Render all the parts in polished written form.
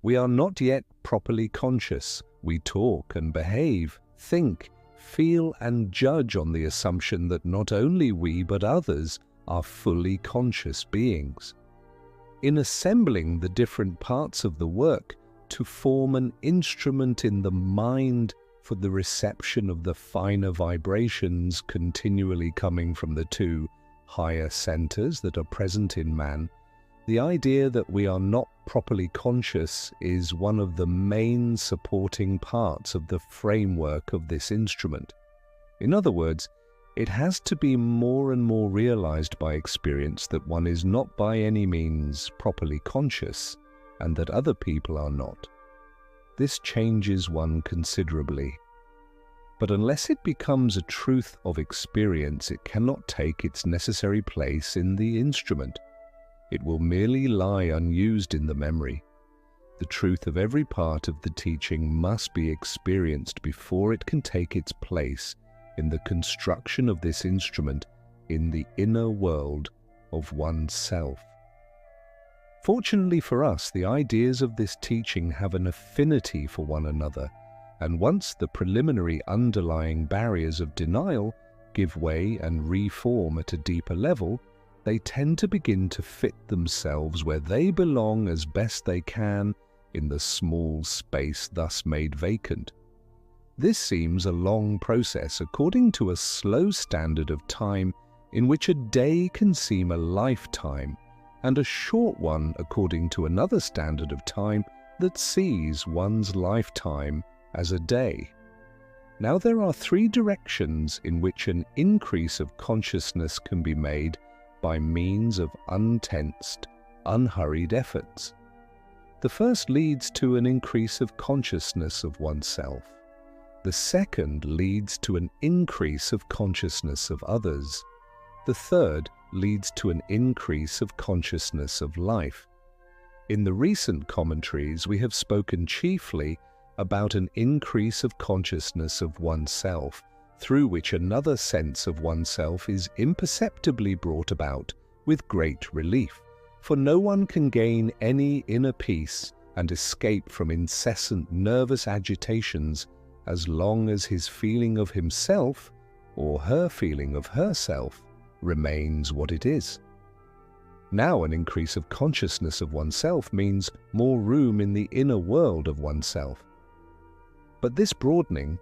We are not yet properly conscious. We talk and behave, think, feel and judge on the assumption that not only we but others are fully conscious beings. In assembling the different parts of the work to form an instrument in the mind for the reception of the finer vibrations continually coming from the two higher centers that are present in man, the idea that we are not properly conscious is one of the main supporting parts of the framework of this instrument. In other words, it has to be more and more realized by experience that one is not by any means properly conscious and that other people are not. This changes one considerably. But unless it becomes a truth of experience, it cannot take its necessary place in the instrument. It will merely lie unused in the memory. The truth of every part of the teaching must be experienced before it can take its place in the construction of this instrument in the inner world of oneself. Fortunately for us, the ideas of this teaching have an affinity for one another, and once the preliminary underlying barriers of denial give way and reform at a deeper level, they tend to begin to fit themselves where they belong as best they can in the small space thus made vacant. This seems a long process according to a slow standard of time in which a day can seem a lifetime, and a short one according to another standard of time that sees one's lifetime as a day. Now there are three directions in which an increase of consciousness can be made by means of untensed, unhurried efforts. The first leads to an increase of consciousness of oneself. The second leads to an increase of consciousness of others. The third leads to an increase of consciousness of life. In the recent commentaries, we have spoken chiefly about an increase of consciousness of oneself, through which another sense of oneself is imperceptibly brought about with great relief, for no one can gain any inner peace and escape from incessant nervous agitations as long as his feeling of himself, or her feeling of herself, remains what it is. Now an increase of consciousness of oneself means more room in the inner world of oneself. But this broadening,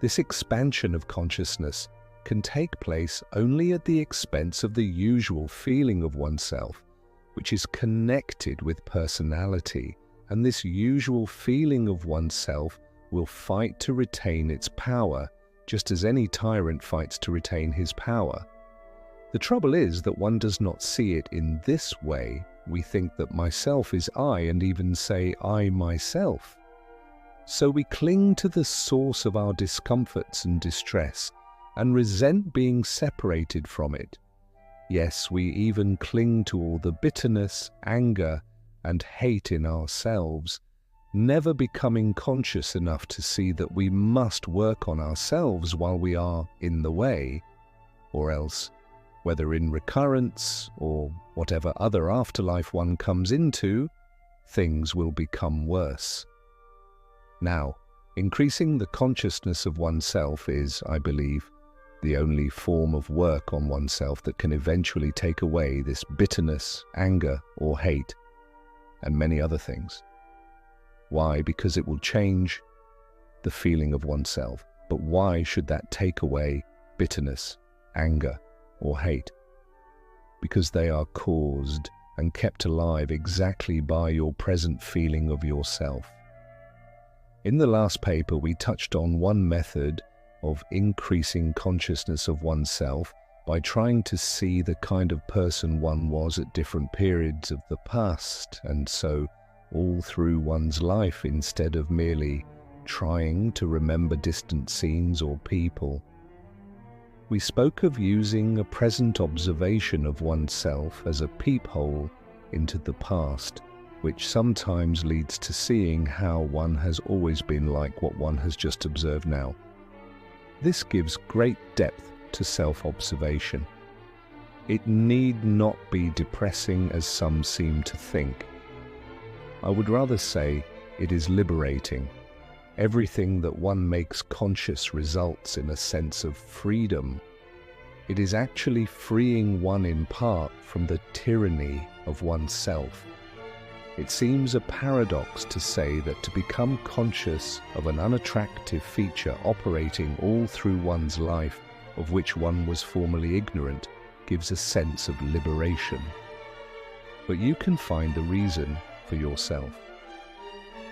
this expansion of consciousness, can take place only at the expense of the usual feeling of oneself, which is connected with personality, and this usual feeling of oneself will fight to retain its power, just as any tyrant fights to retain his power. The trouble is that one does not see it in this way. We think that myself is I, and even say I myself. So we cling to the source of our discomforts and distress, and resent being separated from it. Yes, we even cling to all the bitterness, anger, and hate in ourselves, never becoming conscious enough to see that we must work on ourselves while we are in the way, or else, whether in recurrence or whatever other afterlife one comes into, things will become worse. Now, increasing the consciousness of oneself is, I believe, the only form of work on oneself that can eventually take away this bitterness, anger, or hate, and many other things. Why? Because it will change the feeling of oneself. But why should that take away bitterness, anger, or hate? Because they are caused and kept alive exactly by your present feeling of yourself. In the last paper, we touched on one method of increasing consciousness of oneself by trying to see the kind of person one was at different periods of the past, and so all through one's life, instead of merely trying to remember distant scenes or people. We spoke of using a present observation of oneself as a peephole into the past, which sometimes leads to seeing how one has always been like what one has just observed now. This gives great depth to self-observation. It need not be depressing as some seem to think. I would rather say It is liberating. Everything that one makes conscious results in a sense of freedom. It is actually freeing one in part from the tyranny of oneself. It seems a paradox to say that to become conscious of an unattractive feature operating all through one's life, of which one was formerly ignorant, gives a sense of liberation. But you can find the reason for yourself.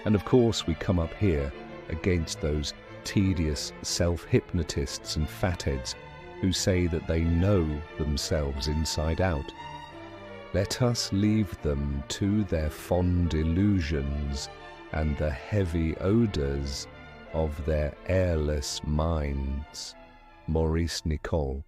And of course we come up here against those tedious self-hypnotists and fatheads who say that they know themselves inside out. Let us leave them to their fond illusions and the heavy odours of their airless minds. Maurice Nicoll.